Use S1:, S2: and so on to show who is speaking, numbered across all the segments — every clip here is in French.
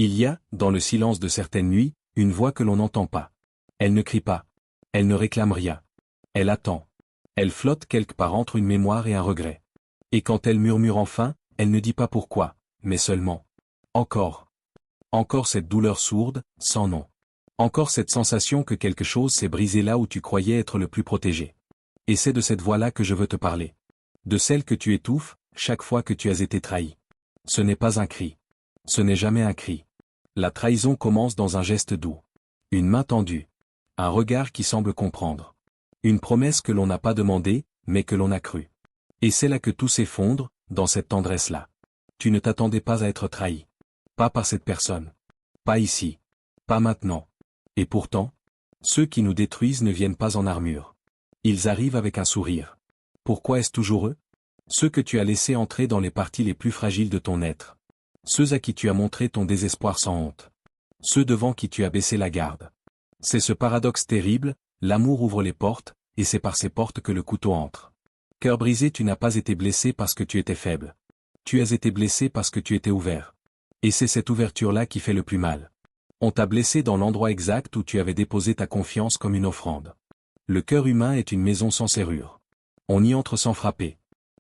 S1: Il y a, dans le silence de certaines nuits, une voix que l'on n'entend pas. Elle ne crie pas. Elle ne réclame rien. Elle attend. Elle flotte quelque part entre une mémoire et un regret. Et quand elle murmure enfin, elle ne dit pas pourquoi, mais seulement « encore ». Encore cette douleur sourde, sans nom. Encore cette sensation que quelque chose s'est brisé là où tu croyais être le plus protégé. Et c'est de cette voix-là que je veux te parler. De celle que tu étouffes, chaque fois que tu as été trahi. Ce n'est pas un cri. Ce n'est jamais un cri. La trahison commence dans un geste doux. Une main tendue. Un regard qui semble comprendre. Une promesse que l'on n'a pas demandée, mais que l'on a crue. Et c'est là que tout s'effondre, dans cette tendresse-là. Tu ne t'attendais pas à être trahi. Pas par cette personne. Pas ici. Pas maintenant. Et pourtant, ceux qui nous détruisent ne viennent pas en armure. Ils arrivent avec un sourire. Pourquoi est-ce toujours eux? Ceux que tu as laissés entrer dans les parties les plus fragiles de ton être. Ceux à qui tu as montré ton désespoir sans honte. Ceux devant qui tu as baissé la garde. C'est ce paradoxe terrible, l'amour ouvre les portes, et c'est par ces portes que le couteau entre. Cœur brisé, tu n'as pas été blessé parce que tu étais faible. Tu as été blessé parce que tu étais ouvert. Et c'est cette ouverture-là qui fait le plus mal. On t'a blessé dans l'endroit exact où tu avais déposé ta confiance comme une offrande. Le cœur humain est une maison sans serrure. On y entre sans frapper.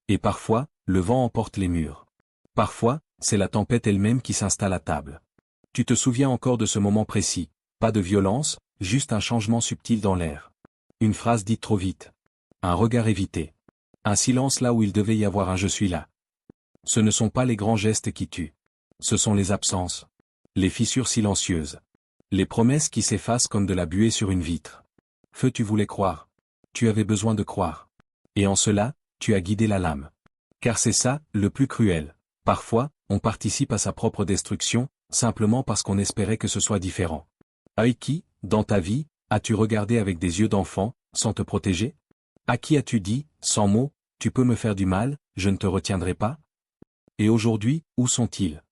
S1: Et parfois, le vent emporte les murs. Parfois, c'est la tempête elle-même qui s'installe à table. Tu te souviens encore de ce moment précis, pas de violence, juste un changement subtil dans l'air. Une phrase dite trop vite. Un regard évité. Un silence là où il devait y avoir un je suis là. Ce ne sont pas les grands gestes qui tuent. Ce sont les absences. Les fissures silencieuses. Les promesses qui s'effacent comme de la buée sur une vitre. Feu, tu voulais croire. Tu avais besoin de croire. Et en cela, tu as guidé la lame. Car c'est ça, le plus cruel. Parfois, on participe à sa propre destruction, simplement parce qu'on espérait que ce soit différent. À qui, dans ta vie, as-tu regardé avec des yeux d'enfant, sans te protéger? À qui as-tu dit, sans mots, tu peux me faire du mal, je ne te retiendrai pas? Et aujourd'hui, où sont-ils?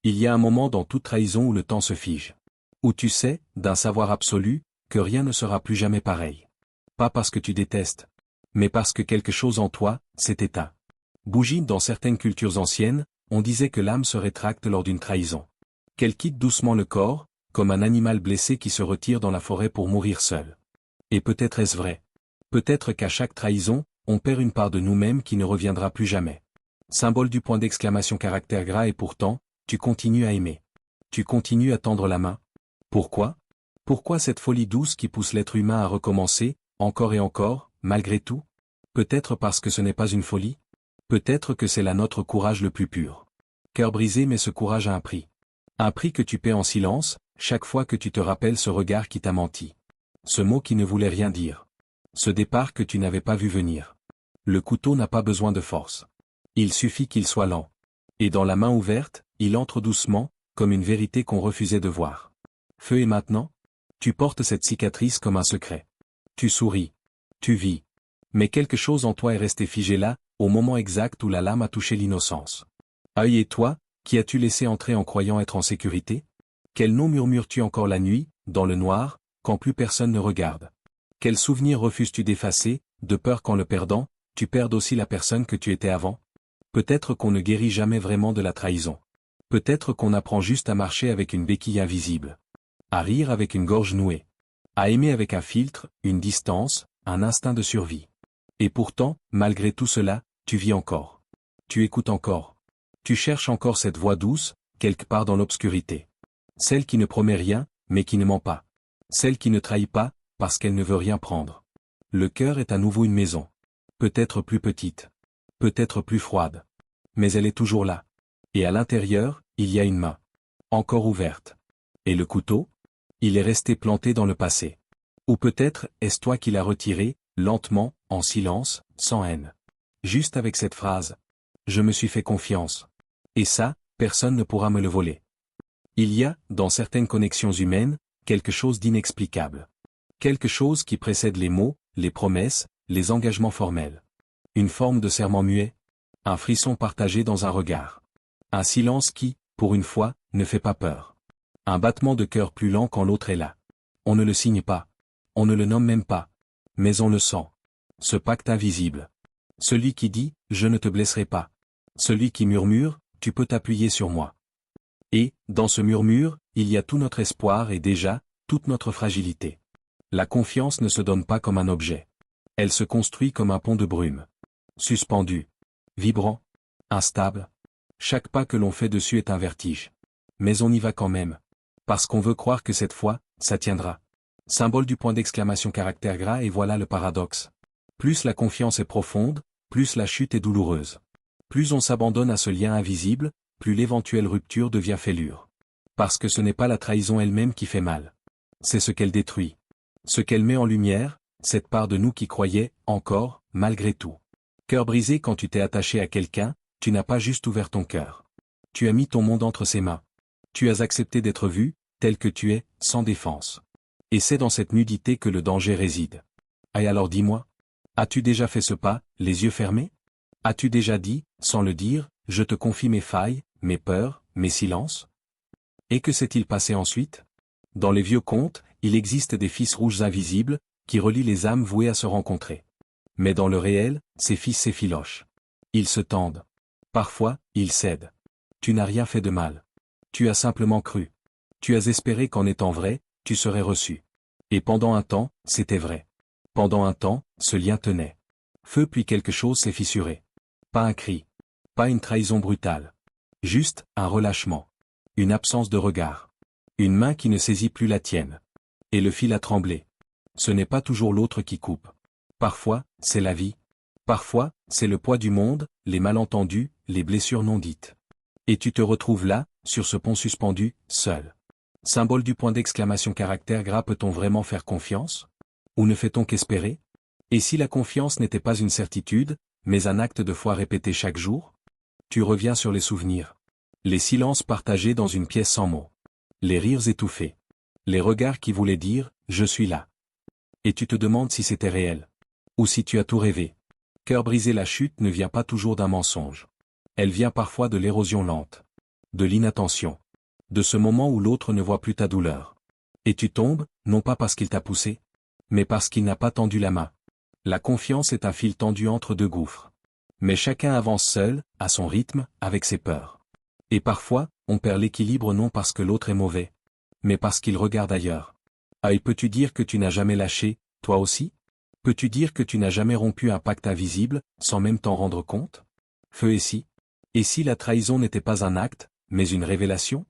S1: Il y a un moment dans toute trahison où le temps se fige. Où tu sais, d'un savoir absolu, que rien ne sera plus jamais pareil. Pas parce que tu détestes, mais parce que quelque chose en toi, s'est éteint. Bougie, dans certaines cultures anciennes, on disait que l'âme se rétracte lors d'une trahison. Qu'elle quitte doucement le corps, comme un animal blessé qui se retire dans la forêt pour mourir seul. Et peut-être est-ce vrai. Peut-être qu'à chaque trahison, on perd une part de nous-mêmes qui ne reviendra plus jamais. Symbole du point d'exclamation caractère gras et pourtant, tu continues à aimer. Tu continues à tendre la main. Pourquoi? Pourquoi cette folie douce qui pousse l'être humain à recommencer, encore et encore, malgré tout? Peut-être parce que ce n'est pas une folie? Peut-être que c'est là notre courage le plus pur. Cœur brisé, mais ce courage a un prix. Un prix que tu paies en silence, chaque fois que tu te rappelles ce regard qui t'a menti. Ce mot qui ne voulait rien dire. Ce départ que tu n'avais pas vu venir. Le couteau n'a pas besoin de force. Il suffit qu'il soit lent. Et dans la main ouverte, il entre doucement, comme une vérité qu'on refusait de voir. Feu, et maintenant? Tu portes cette cicatrice comme un secret. Tu souris. Tu vis. Mais quelque chose en toi est resté figé là, au moment exact où la lame a touché l'innocence. Œil, et toi, qui as-tu laissé entrer en croyant être en sécurité? Quel nom murmures-tu encore la nuit, dans le noir, quand plus personne ne regarde? Quel souvenir refuses-tu d'effacer, de peur qu'en le perdant, tu perdes aussi la personne que tu étais avant? Peut-être qu'on ne guérit jamais vraiment de la trahison. Peut-être qu'on apprend juste à marcher avec une béquille invisible. À rire avec une gorge nouée. À aimer avec un filtre, une distance, un instinct de survie. Et pourtant, malgré tout cela, tu vis encore. Tu écoutes encore. Tu cherches encore cette voix douce, quelque part dans l'obscurité. Celle qui ne promet rien, mais qui ne ment pas. Celle qui ne trahit pas, parce qu'elle ne veut rien prendre. Le cœur est à nouveau une maison. Peut-être plus petite. Peut-être plus froide. Mais elle est toujours là. Et à l'intérieur, il y a une main. Encore ouverte. Et le couteau? Il est resté planté dans le passé. Ou peut-être, est-ce toi qui l'as retiré, lentement, en silence, sans haine. Juste avec cette phrase. Je me suis fait confiance. Et ça, personne ne pourra me le voler. Il y a, dans certaines connexions humaines, quelque chose d'inexplicable. Quelque chose qui précède les mots, les promesses, les engagements formels. Une forme de serment muet. Un frisson partagé dans un regard. Un silence qui, pour une fois, ne fait pas peur. Un battement de cœur plus lent quand l'autre est là. On ne le signe pas. On ne le nomme même pas. Mais on le sent. Ce pacte invisible. Celui qui dit, je ne te blesserai pas. Celui qui murmure, tu peux t'appuyer sur moi. Et, dans ce murmure, il y a tout notre espoir et déjà, toute notre fragilité. La confiance ne se donne pas comme un objet. Elle se construit comme un pont de brume. Suspendu. Vibrant. Instable. Chaque pas que l'on fait dessus est un vertige. Mais on y va quand même. Parce qu'on veut croire que cette fois, ça tiendra. Symbole du point d'exclamation caractère gras et voilà le paradoxe. Plus la confiance est profonde, plus la chute est douloureuse. Plus on s'abandonne à ce lien invisible, plus l'éventuelle rupture devient fêlure. Parce que ce n'est pas la trahison elle-même qui fait mal. C'est ce qu'elle détruit. Ce qu'elle met en lumière, cette part de nous qui croyait, encore, malgré tout. Cœur brisé quand tu t'es attaché à quelqu'un, tu n'as pas juste ouvert ton cœur. Tu as mis ton monde entre ses mains. Tu as accepté d'être vu, tel que tu es, sans défense. Et c'est dans cette nudité que le danger réside. Et alors dis-moi, as-tu déjà fait ce pas, les yeux fermés? As-tu déjà dit, sans le dire, je te confie mes failles, mes peurs, mes silences? Et que s'est-il passé ensuite? Dans les vieux contes, il existe des fils rouges invisibles, qui relient les âmes vouées à se rencontrer. Mais dans le réel, ces fils s'effilochent. Ils se tendent. Parfois, ils cèdent. Tu n'as rien fait de mal. Tu as simplement cru. Tu as espéré qu'en étant vrai, tu serais reçu. Et pendant un temps, c'était vrai. Pendant un temps, ce lien tenait. Feu puis quelque chose s'est fissuré. Pas un cri. Pas une trahison brutale. Juste, un relâchement. Une absence de regard. Une main qui ne saisit plus la tienne. Et le fil a tremblé. Ce n'est pas toujours l'autre qui coupe. Parfois, c'est la vie. Parfois, c'est le poids du monde, les malentendus, les blessures non dites. Et tu te retrouves là, sur ce pont suspendu, seul. Symbole du point d'exclamation caractère gras, peut-on vraiment faire confiance? Ou ne fait-on qu'espérer? Et si la confiance n'était pas une certitude, mais un acte de foi répété chaque jour? Tu reviens sur les souvenirs. Les silences partagés dans une pièce sans mots. Les rires étouffés. Les regards qui voulaient dire « je suis là ». Et tu te demandes si c'était réel. Ou si tu as tout rêvé. Cœur brisé, la chute ne vient pas toujours d'un mensonge. Elle vient parfois de l'érosion lente. De l'inattention. De ce moment où l'autre ne voit plus ta douleur. Et tu tombes, non pas parce qu'il t'a poussé, mais parce qu'il n'a pas tendu la main. La confiance est un fil tendu entre deux gouffres. Mais chacun avance seul, à son rythme, avec ses peurs. Et parfois, on perd l'équilibre non parce que l'autre est mauvais, mais parce qu'il regarde ailleurs. Ah, peux-tu dire que tu n'as jamais lâché, toi aussi? Peux-tu dire que tu n'as jamais rompu un pacte invisible, sans même t'en rendre compte? Feu, et si? Et si la trahison n'était pas un acte, mais une révélation?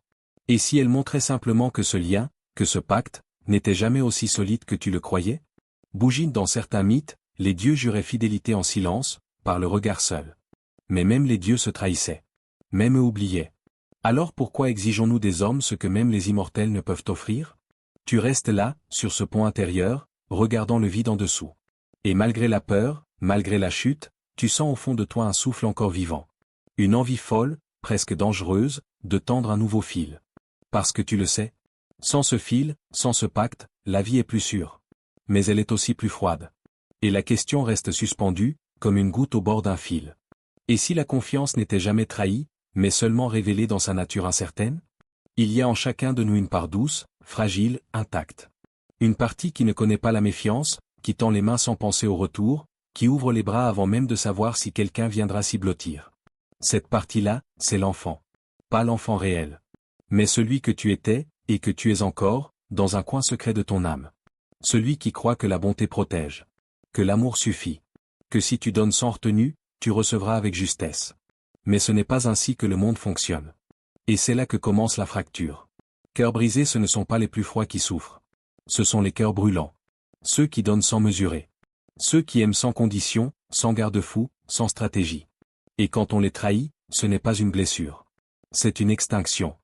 S1: Et si elle montrait simplement que ce lien, que ce pacte, n'était jamais aussi solide que tu le croyais? Bougine, dans certains mythes, les dieux juraient fidélité en silence, par le regard seul. Mais même les dieux se trahissaient. Même eux oubliaient. Alors pourquoi exigeons-nous des hommes ce que même les immortels ne peuvent offrir? Tu restes là, sur ce pont intérieur, regardant le vide en dessous. Et malgré la peur, malgré la chute, tu sens au fond de toi un souffle encore vivant. Une envie folle, presque dangereuse, de tendre un nouveau fil. Parce que tu le sais, sans ce fil, sans ce pacte, la vie est plus sûre. Mais elle est aussi plus froide. Et la question reste suspendue, comme une goutte au bord d'un fil. Et si la confiance n'était jamais trahie, mais seulement révélée dans sa nature incertaine? Il y a en chacun de nous une part douce, fragile, intacte. Une partie qui ne connaît pas la méfiance, qui tend les mains sans penser au retour, qui ouvre les bras avant même de savoir si quelqu'un viendra s'y blottir. Cette partie-là, c'est l'enfant. Pas l'enfant réel. Mais celui que tu étais, et que tu es encore, dans un coin secret de ton âme. Celui qui croit que la bonté protège. Que l'amour suffit. Que si tu donnes sans retenue, tu recevras avec justesse. Mais ce n'est pas ainsi que le monde fonctionne. Et c'est là que commence la fracture. Cœurs brisés, ce ne sont pas les plus froids qui souffrent. Ce sont les cœurs brûlants. Ceux qui donnent sans mesurer. Ceux qui aiment sans condition, sans garde-fou, sans stratégie. Et quand on les trahit, ce n'est pas une blessure. C'est une extinction.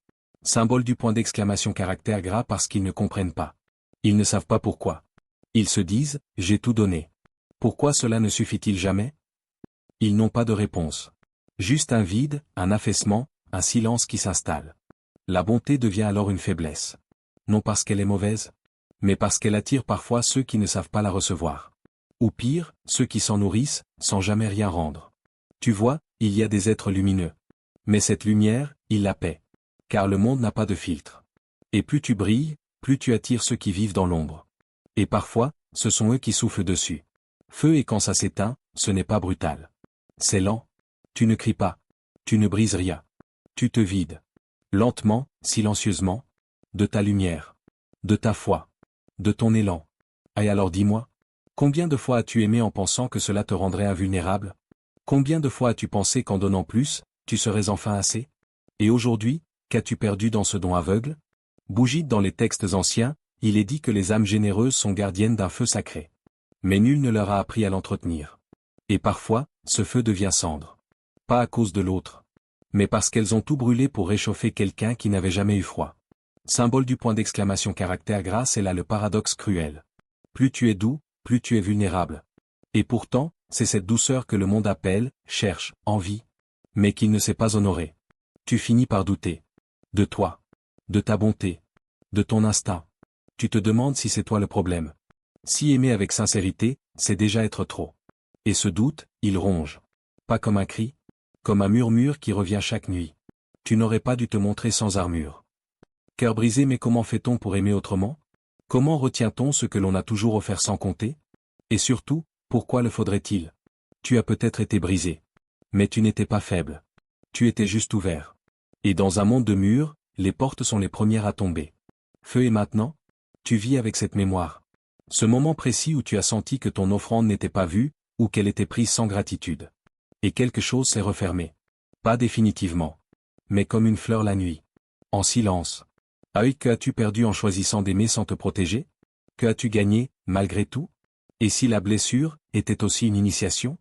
S1: Symbole du point d'exclamation caractère gras parce qu'ils ne comprennent pas. Ils ne savent pas pourquoi. Ils se disent, j'ai tout donné. Pourquoi cela ne suffit-il jamais? Ils n'ont pas de réponse. Juste un vide, un affaissement, un silence qui s'installe. La bonté devient alors une faiblesse. Non parce qu'elle est mauvaise, mais parce qu'elle attire parfois ceux qui ne savent pas la recevoir. Ou pire, ceux qui s'en nourrissent, sans jamais rien rendre. Tu vois, il y a des êtres lumineux. Mais cette lumière, ils la paient. Car le monde n'a pas de filtre. Et plus tu brilles, plus tu attires ceux qui vivent dans l'ombre. Et parfois, ce sont eux qui soufflent dessus. Feu, et quand ça s'éteint, ce n'est pas brutal. C'est lent. Tu ne cries pas. Tu ne brises rien. Tu te vides. Lentement, silencieusement. De ta lumière. De ta foi. De ton élan. Et alors dis-moi. Combien de fois as-tu aimé en pensant que cela te rendrait invulnérable? Combien de fois as-tu pensé qu'en donnant plus, tu serais enfin assez? Et aujourd'hui, qu'as-tu perdu dans ce don aveugle? Bougie, dans les textes anciens, il est dit que les âmes généreuses sont gardiennes d'un feu sacré. Mais nul ne leur a appris à l'entretenir. Et parfois, ce feu devient cendre. Pas à cause de l'autre. Mais parce qu'elles ont tout brûlé pour réchauffer quelqu'un qui n'avait jamais eu froid. Symbole du point d'exclamation caractère gras, c'est là le paradoxe cruel. Plus tu es doux, plus tu es vulnérable. Et pourtant, c'est cette douceur que le monde appelle, cherche, envie. Mais qu'il ne sait pas honorer. Tu finis par douter. De toi. De ta bonté. De ton instinct. Tu te demandes si c'est toi le problème. Si aimer avec sincérité, c'est déjà être trop. Et ce doute, il ronge. Pas comme un cri. Comme un murmure qui revient chaque nuit. Tu n'aurais pas dû te montrer sans armure. Cœur brisé, mais comment fait-on pour aimer autrement? Comment retient-on ce que l'on a toujours offert sans compter? Et surtout, pourquoi le faudrait-il? Tu as peut-être été brisé. Mais tu n'étais pas faible. Tu étais juste ouvert. Et dans un monde de murs, les portes sont les premières à tomber. Feu, et maintenant? Tu vis avec cette mémoire. Ce moment précis où tu as senti que ton offrande n'était pas vue, ou qu'elle était prise sans gratitude. Et quelque chose s'est refermé. Pas définitivement. Mais comme une fleur la nuit. En silence. Œil, que as-tu perdu en choisissant d'aimer sans te protéger? Que as-tu gagné, malgré tout? Et si la blessure était aussi une initiation?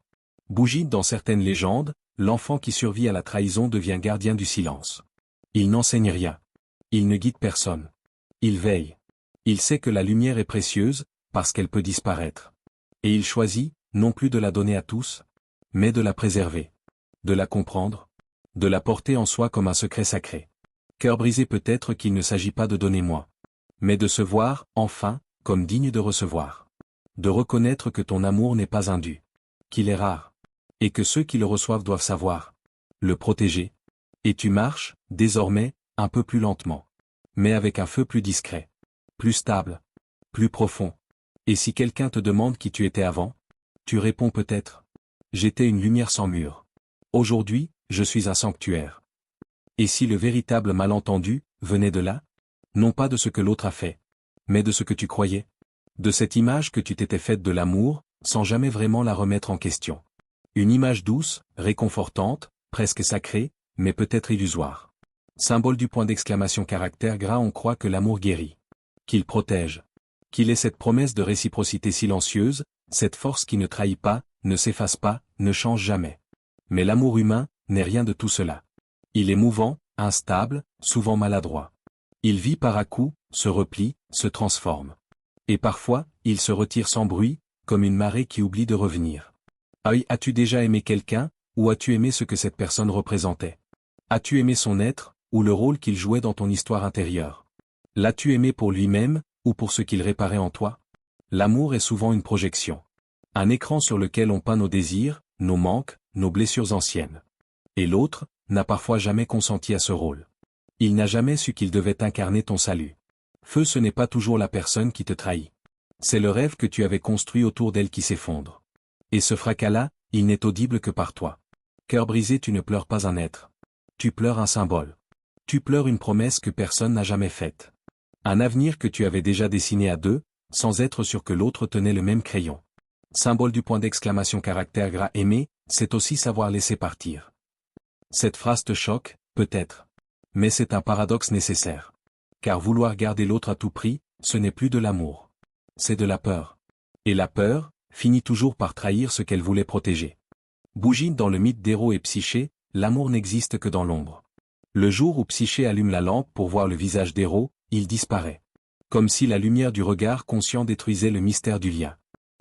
S1: Bougie, dans certaines légendes, l'enfant qui survit à la trahison devient gardien du silence. Il n'enseigne rien. Il ne guide personne. Il veille. Il sait que la lumière est précieuse, parce qu'elle peut disparaître. Et il choisit, non plus de la donner à tous, mais de la préserver. De la comprendre. De la porter en soi comme un secret sacré. Cœur brisé, peut-être qu'il ne s'agit pas de donner moins. Mais de se voir, enfin, comme digne de recevoir. De reconnaître que ton amour n'est pas un dû. Qu'il est rare. Et que ceux qui le reçoivent doivent savoir. Le protéger. Et tu marches, désormais, un peu plus lentement. Mais avec un feu plus discret. Plus stable. Plus profond. Et si quelqu'un te demande qui tu étais avant? Tu réponds peut-être. J'étais une lumière sans mur. Aujourd'hui, je suis un sanctuaire. Et si le véritable malentendu venait de là? Non pas de ce que l'autre a fait. Mais de ce que tu croyais. De cette image que tu t'étais faite de l'amour, sans jamais vraiment la remettre en question. Une image douce, réconfortante, presque sacrée, mais peut-être illusoire. Symbole du point d'exclamation caractère gras, on croit que l'amour guérit. Qu'il protège. Qu'il est cette promesse de réciprocité silencieuse, cette force qui ne trahit pas, ne s'efface pas, ne change jamais. Mais l'amour humain n'est rien de tout cela. Il est mouvant, instable, souvent maladroit. Il vit par à-coups, se replie, se transforme. Et parfois, il se retire sans bruit, comme une marée qui oublie de revenir. As-tu déjà aimé quelqu'un, ou as-tu aimé ce que cette personne représentait? As-tu aimé son être, ou le rôle qu'il jouait dans ton histoire intérieure? L'as-tu aimé pour lui-même, ou pour ce qu'il réparait en toi? L'amour est souvent une projection. Un écran sur lequel on peint nos désirs, nos manques, nos blessures anciennes. Et l'autre n'a parfois jamais consenti à ce rôle. Il n'a jamais su qu'il devait incarner ton salut. Feu, ce n'est pas toujours la personne qui te trahit. C'est le rêve que tu avais construit autour d'elle qui s'effondre. Et ce fracas-là, il n'est audible que par toi. Cœur brisé, tu ne pleures pas un être. Tu pleures un symbole. Tu pleures une promesse que personne n'a jamais faite. Un avenir que tu avais déjà dessiné à deux, sans être sûr que l'autre tenait le même crayon. Symbole du point d'exclamation caractère gras, aimer, c'est aussi savoir laisser partir. Cette phrase te choque, peut-être. Mais c'est un paradoxe nécessaire. Car vouloir garder l'autre à tout prix, ce n'est plus de l'amour. C'est de la peur. Et la peur finit toujours par trahir ce qu'elle voulait protéger. Bougie, dans le mythe d'Héros et Psyché, l'amour n'existe que dans l'ombre. Le jour où Psyché allume la lampe pour voir le visage d'Héros, il disparaît. Comme si la lumière du regard conscient détruisait le mystère du lien.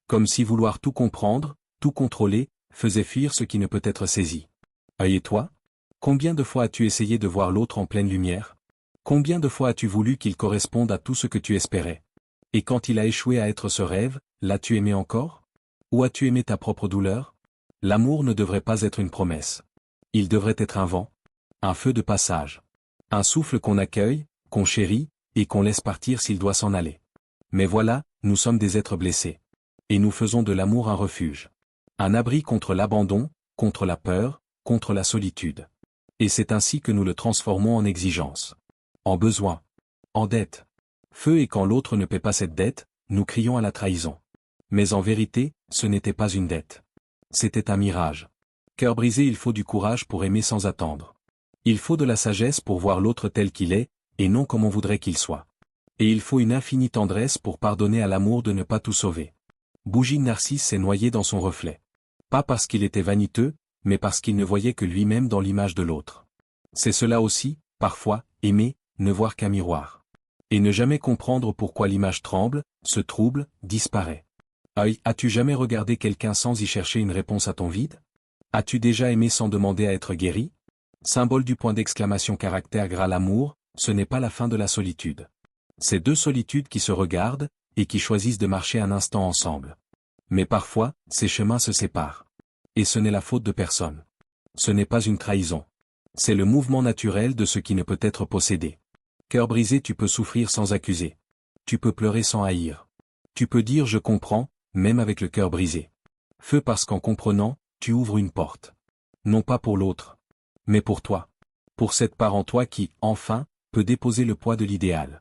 S1: Comme si vouloir tout comprendre, tout contrôler, faisait fuir ce qui ne peut être saisi. Et toi? Combien de fois as-tu essayé de voir l'autre en pleine lumière? Combien de fois as-tu voulu qu'il corresponde à tout ce que tu espérais? Et quand il a échoué à être ce rêve, l'as-tu aimé encore? Ou as-tu aimé ta propre douleur? L'amour ne devrait pas être une promesse. Il devrait être un vent. Un feu de passage. Un souffle qu'on accueille, qu'on chérit, et qu'on laisse partir s'il doit s'en aller. Mais voilà, nous sommes des êtres blessés. Et nous faisons de l'amour un refuge. Un abri contre l'abandon, contre la peur, contre la solitude. Et c'est ainsi que nous le transformons en exigence. En besoin. En dette. Feu et quand l'autre ne paie pas cette dette, nous crions à la trahison. Mais en vérité, ce n'était pas une dette. C'était un mirage. Cœur brisé, il faut du courage pour aimer sans attendre. Il faut de la sagesse pour voir l'autre tel qu'il est, et non comme on voudrait qu'il soit. Et il faut une infinie tendresse pour pardonner à l'amour de ne pas tout sauver. Bougie Narcisse s'est noyé dans son reflet. Pas parce qu'il était vaniteux, mais parce qu'il ne voyait que lui-même dans l'image de l'autre. C'est cela aussi, parfois, aimer, ne voir qu'un miroir. Et ne jamais comprendre pourquoi l'image tremble, se trouble, disparaît. As-tu jamais regardé quelqu'un sans y chercher une réponse à ton vide? As-tu déjà aimé sans demander à être guéri? Symbole du point d'exclamation caractère gras l'amour, ce n'est pas la fin de la solitude. C'est deux solitudes qui se regardent, et qui choisissent de marcher un instant ensemble. Mais parfois, ces chemins se séparent. Et ce n'est la faute de personne. Ce n'est pas une trahison. C'est le mouvement naturel de ce qui ne peut être possédé. Cœur brisé, tu peux souffrir sans accuser. Tu peux pleurer sans haïr. Tu peux dire je comprends, même avec le cœur brisé. Feu parce qu'en comprenant, tu ouvres une porte. Non pas pour l'autre, mais pour toi. Pour cette part en toi qui, enfin, peut déposer le poids de l'idéal.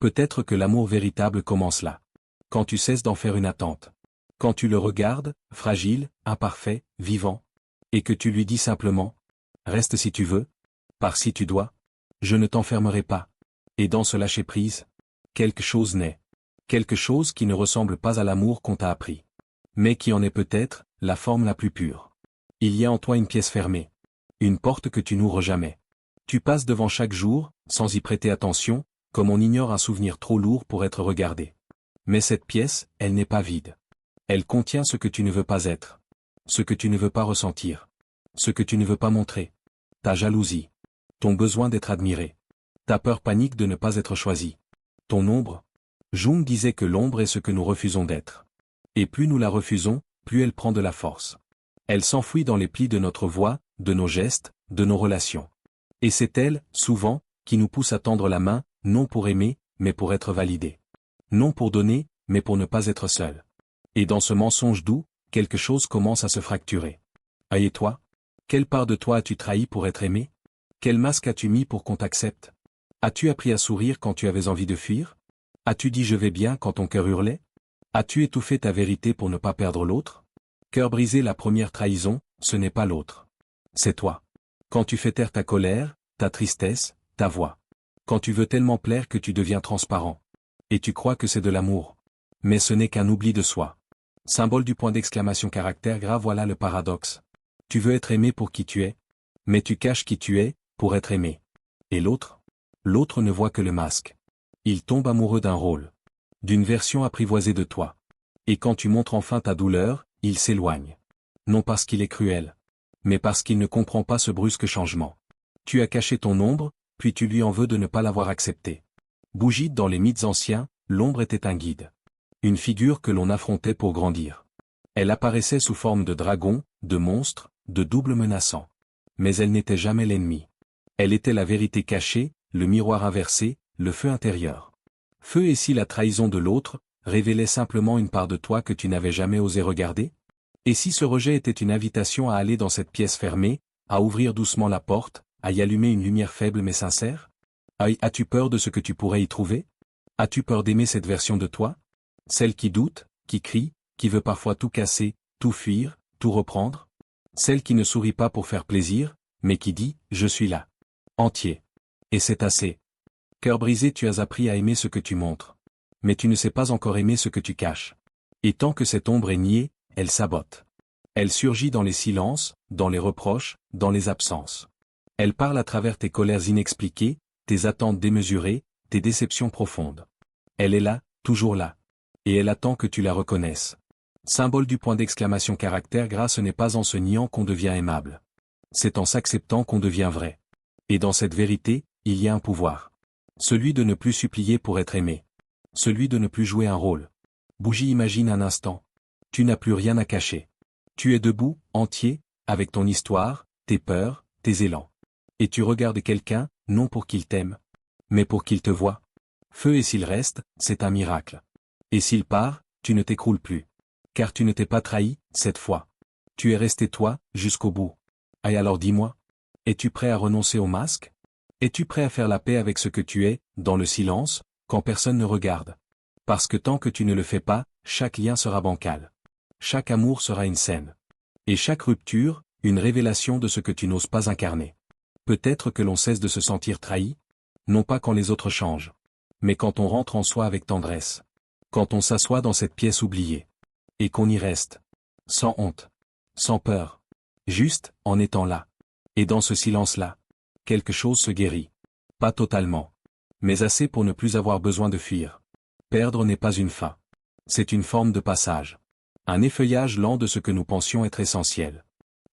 S1: Peut-être que l'amour véritable commence là. Quand tu cesses d'en faire une attente. Quand tu le regardes, fragile, imparfait, vivant. Et que tu lui dis simplement, reste si tu veux, pars si tu dois, je ne t'enfermerai pas. Et dans ce lâcher-prise, quelque chose naît. Quelque chose qui ne ressemble pas à l'amour qu'on t'a appris. Mais qui en est peut-être, la forme la plus pure. Il y a en toi une pièce fermée. Une porte que tu n'ouvres jamais. Tu passes devant chaque jour, sans y prêter attention, comme on ignore un souvenir trop lourd pour être regardé. Mais cette pièce, elle n'est pas vide. Elle contient ce que tu ne veux pas être. Ce que tu ne veux pas ressentir. Ce que tu ne veux pas montrer. Ta jalousie. Ton besoin d'être admiré. Ta peur panique de ne pas être choisi. Ton ombre. Jung disait que l'ombre est ce que nous refusons d'être. Et plus nous la refusons, plus elle prend de la force. Elle s'enfouit dans les plis de notre voix, de nos gestes, de nos relations. Et c'est elle, souvent, qui nous pousse à tendre la main, non pour aimer, mais pour être validé. Non pour donner, mais pour ne pas être seul. Et dans ce mensonge doux, quelque chose commence à se fracturer. Et toi? Quelle part de toi as-tu trahi pour être aimé? Quel masque as-tu mis pour qu'on t'accepte? As-tu appris à sourire quand tu avais envie de fuir? As-tu dit je vais bien quand ton cœur hurlait? As-tu étouffé ta vérité pour ne pas perdre l'autre? Cœur brisé, la première trahison, ce n'est pas l'autre. C'est toi. Quand tu fais taire ta colère, ta tristesse, ta voix. Quand tu veux tellement plaire que tu deviens transparent. Et tu crois que c'est de l'amour. Mais ce n'est qu'un oubli de soi. Symbole du point d'exclamation caractère gras, voilà le paradoxe. Tu veux être aimé pour qui tu es. Mais tu caches qui tu es, pour être aimé. Et l'autre? L'autre ne voit que le masque. Il tombe amoureux d'un rôle. D'une version apprivoisée de toi. Et quand tu montres enfin ta douleur, il s'éloigne. Non parce qu'il est cruel. Mais parce qu'il ne comprend pas ce brusque changement. Tu as caché ton ombre, puis tu lui en veux de ne pas l'avoir accepté. Bougie, dans les mythes anciens, l'ombre était un guide. Une figure que l'on affrontait pour grandir. Elle apparaissait sous forme de dragon, de monstre, de double menaçant. Mais elle n'était jamais l'ennemi. Elle était la vérité cachée, le miroir inversé, le feu intérieur. Feu, et si la trahison de l'autre révélait simplement une part de toi que tu n'avais jamais osé regarder? Et si ce rejet était une invitation à aller dans cette pièce fermée, à ouvrir doucement la porte, à y allumer une lumière faible mais sincère? As-tu peur de ce que tu pourrais y trouver? As-tu peur d'aimer cette version de toi? Celle qui doute, qui crie, qui veut parfois tout casser, tout fuir, tout reprendre? Celle qui ne sourit pas pour faire plaisir, mais qui dit « je suis là ». Entier. Et c'est assez. Cœur brisé, tu as appris à aimer ce que tu montres. Mais tu ne sais pas encore aimer ce que tu caches. Et tant que cette ombre est niée, elle sabote. Elle surgit dans les silences, dans les reproches, dans les absences. Elle parle à travers tes colères inexpliquées, tes attentes démesurées, tes déceptions profondes. Elle est là, toujours là. Et elle attend que tu la reconnaisses. Symbole du point d'exclamation caractère gras, ce n'est pas en se niant qu'on devient aimable. C'est en s'acceptant qu'on devient vrai. Et dans cette vérité, il y a un pouvoir. Celui de ne plus supplier pour être aimé. Celui de ne plus jouer un rôle. Bougie, imagine un instant. Tu n'as plus rien à cacher. Tu es debout, entier, avec ton histoire, tes peurs, tes élans. Et tu regardes quelqu'un, non pour qu'il t'aime, mais pour qu'il te voie. Feu, et s'il reste, c'est un miracle. Et s'il part, tu ne t'écroules plus. Car tu ne t'es pas trahi, cette fois. Tu es resté toi, jusqu'au bout. Et alors dis-moi. Es-tu prêt à renoncer au masque? Es-tu prêt à faire la paix avec ce que tu es, dans le silence, quand personne ne regarde? Parce que tant que tu ne le fais pas, chaque lien sera bancal. Chaque amour sera une scène. Et chaque rupture, une révélation de ce que tu n'oses pas incarner. Peut-être que l'on cesse de se sentir trahi, non pas quand les autres changent, mais quand on rentre en soi avec tendresse. Quand on s'assoit dans cette pièce oubliée. Et qu'on y reste. Sans honte. Sans peur. Juste, en étant là. Et dans ce silence-là, quelque chose se guérit. Pas totalement. Mais assez pour ne plus avoir besoin de fuir. Perdre n'est pas une fin. C'est une forme de passage. Un effeuillage lent de ce que nous pensions être essentiel.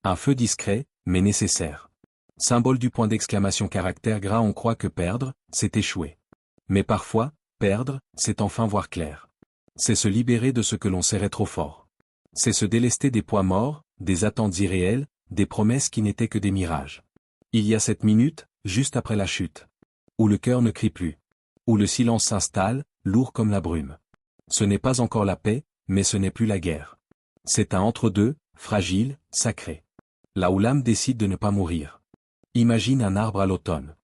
S1: Un feu discret, mais nécessaire. Symbole du point d'exclamation caractère gras, on croit que perdre, c'est échouer. Mais parfois, perdre, c'est enfin voir clair. C'est se libérer de ce que l'on serrait trop fort. C'est se délester des poids morts, des attentes irréelles, des promesses qui n'étaient que des mirages. Il y a cette minute, juste après la chute. Où le cœur ne crie plus. Où le silence s'installe, lourd comme la brume. Ce n'est pas encore la paix, mais ce n'est plus la guerre. C'est un entre-deux, fragile, sacré. Là où l'âme décide de ne pas mourir. Imagine un arbre à l'automne.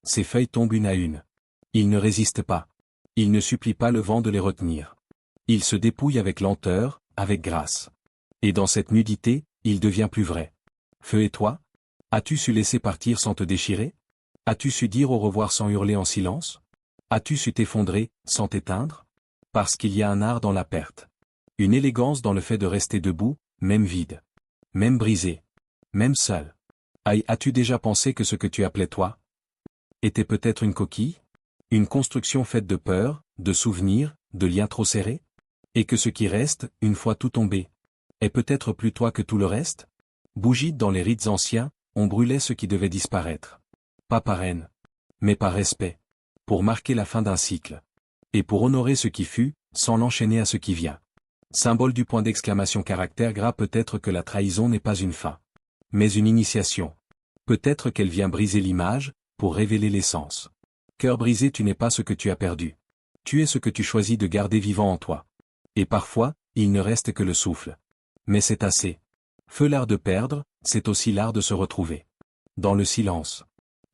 S1: Ses feuilles tombent une à une. Il ne résiste pas. Il ne supplie pas le vent de les retenir. Il se dépouille avec lenteur, avec grâce. Et dans cette nudité, il devient plus vrai. Feu et toi? As-tu su laisser partir sans te déchirer? As-tu su dire au revoir sans hurler en silence? As-tu su t'effondrer, sans t'éteindre? Parce qu'il y a un art dans la perte. Une élégance dans le fait de rester debout, même vide. Même brisé. Même seul. Aïe, as-tu déjà pensé que ce que tu appelais toi était peut-être une coquille? Une construction faite de peur, de souvenirs, de liens trop serrés? Et que ce qui reste, une fois tout tombé, est peut-être plus toi que tout le reste? Bougie, dans les rites anciens, on brûlait ce qui devait disparaître. Pas par haine, mais par respect. Pour marquer la fin d'un cycle. Et pour honorer ce qui fut, sans l'enchaîner à ce qui vient. Symbole du point d'exclamation caractère gras, peut-être que la trahison n'est pas une fin. Mais une initiation. Peut-être qu'elle vient briser l'image, pour révéler l'essence. Cœur brisé, tu n'es pas ce que tu as perdu. Tu es ce que tu choisis de garder vivant en toi. Et parfois, il ne reste que le souffle. Mais c'est assez. Feu, l'art de perdre, c'est aussi l'art de se retrouver. Dans le silence.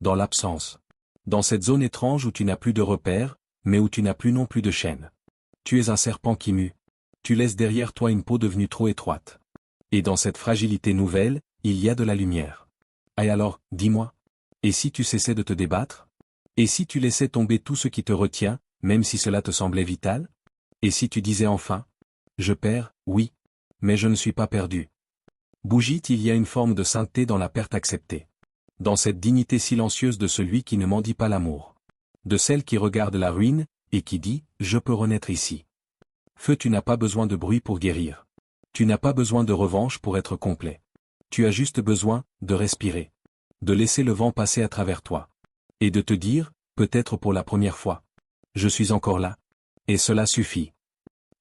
S1: Dans l'absence. Dans cette zone étrange où tu n'as plus de repères, mais où tu n'as plus non plus de chaîne. Tu es un serpent qui mue. Tu laisses derrière toi une peau devenue trop étroite. Et dans cette fragilité nouvelle, il y a de la lumière. Et alors, dis-moi. Et si tu cessais de te débattre? Et si tu laissais tomber tout ce qui te retient, même si cela te semblait vital? Et si tu disais enfin? Je perds, oui. Mais je ne suis pas perdu. Bougie, il y a une forme de sainteté dans la perte acceptée. Dans cette dignité silencieuse de celui qui ne mendie pas l'amour. De celle qui regarde la ruine, et qui dit, je peux renaître ici. Feu, tu n'as pas besoin de bruit pour guérir. Tu n'as pas besoin de revanche pour être complet. Tu as juste besoin, de respirer. De laisser le vent passer à travers toi. Et de te dire, peut-être pour la première fois. Je suis encore là. Et cela suffit.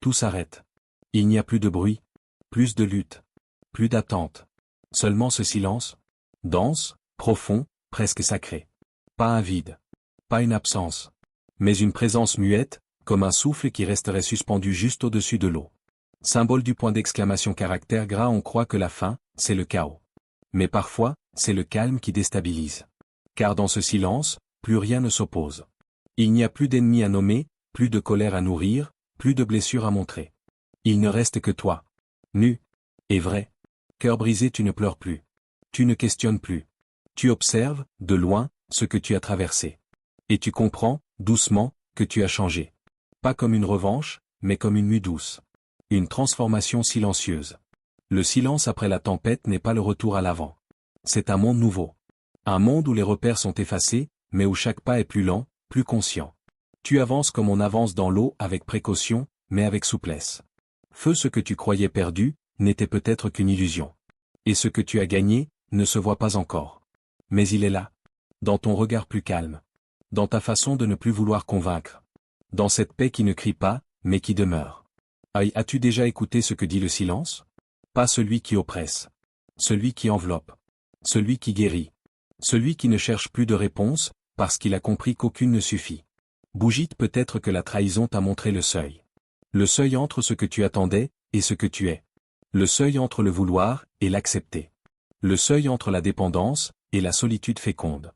S1: Tout s'arrête. Il n'y a plus de bruit. Plus de lutte. Plus d'attente. Seulement ce silence. Dense, profond, presque sacré. Pas un vide. Pas une absence. Mais une présence muette, comme un souffle qui resterait suspendu juste au-dessus de l'eau. Symbole du point d'exclamation caractère gras, on croit que la fin, c'est le chaos. Mais parfois, c'est le calme qui déstabilise. Car dans ce silence, plus rien ne s'oppose. Il n'y a plus d'ennemis à nommer, plus de colère à nourrir, plus de blessures à montrer. Il ne reste que toi. Nu. Et vrai. Cœur brisé, tu ne pleures plus. Tu ne questionnes plus. Tu observes, de loin, ce que tu as traversé. Et tu comprends, doucement, que tu as changé. Pas comme une revanche, mais comme une mue douce. Une transformation silencieuse. Le silence après la tempête n'est pas le retour à l'avant. C'est un monde nouveau. Un monde où les repères sont effacés, mais où chaque pas est plus lent, plus conscient. Tu avances comme on avance dans l'eau, avec précaution, mais avec souplesse. Feu, ce que tu croyais perdu, n'était peut-être qu'une illusion. Et ce que tu as gagné, ne se voit pas encore. Mais il est là. Dans ton regard plus calme. Dans ta façon de ne plus vouloir convaincre. Dans cette paix qui ne crie pas, mais qui demeure. Aïe, as-tu déjà écouté ce que dit le silence? Pas celui qui oppresse. Celui qui enveloppe. Celui qui guérit. Celui qui ne cherche plus de réponse, parce qu'il a compris qu'aucune ne suffit. Bougie, peut-être que la trahison t'a montré le seuil. Le seuil entre ce que tu attendais, et ce que tu es. Le seuil entre le vouloir, et l'accepter. Le seuil entre la dépendance, et la solitude féconde.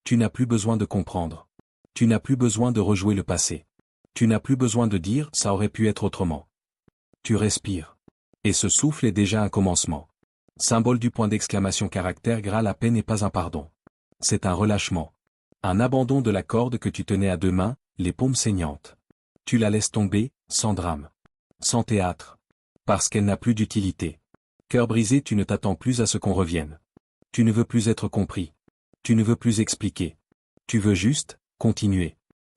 S1: Tu n'as plus besoin de comprendre. Tu n'as plus besoin de rejouer le passé. Tu n'as plus besoin de dire « ça aurait pu être autrement ». Tu respires. Et ce souffle est déjà un commencement. Symbole du point d'exclamation caractère gras, la paix n'est pas un pardon. C'est un relâchement. Un abandon de la corde que tu tenais à deux mains, les paumes saignantes. Tu la laisses tomber, sans drame. Sans théâtre. Parce qu'elle n'a plus d'utilité. Cœur brisé, tu ne t'attends plus à ce qu'on revienne. Tu ne veux plus être compris. Tu ne veux plus expliquer. Tu veux juste, continuer.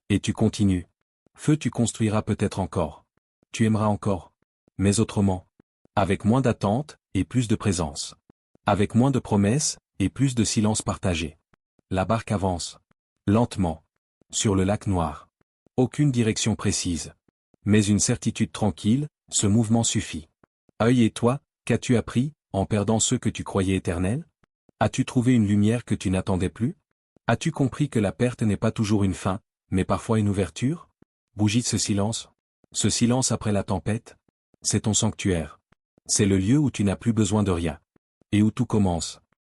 S1: Et tu continues. Feu, tu construiras peut-être encore. Tu aimeras encore. Mais autrement. Avec moins d'attente, et plus de présence. Avec moins de promesses, et plus de silence partagé. La barque avance. Lentement. Sur le lac noir. Aucune direction précise. Mais une certitude tranquille, ce mouvement suffit. Œil et toi, qu'as-tu appris, en perdant ceux que tu croyais éternels? As-tu trouvé une lumière que tu n'attendais plus? As-tu compris que la perte n'est pas toujours une fin, mais parfois une ouverture? Bougie de ce silence. Ce silence après la tempête. C'est ton sanctuaire. C'est le lieu où tu n'as plus besoin de rien. Et où tout commence.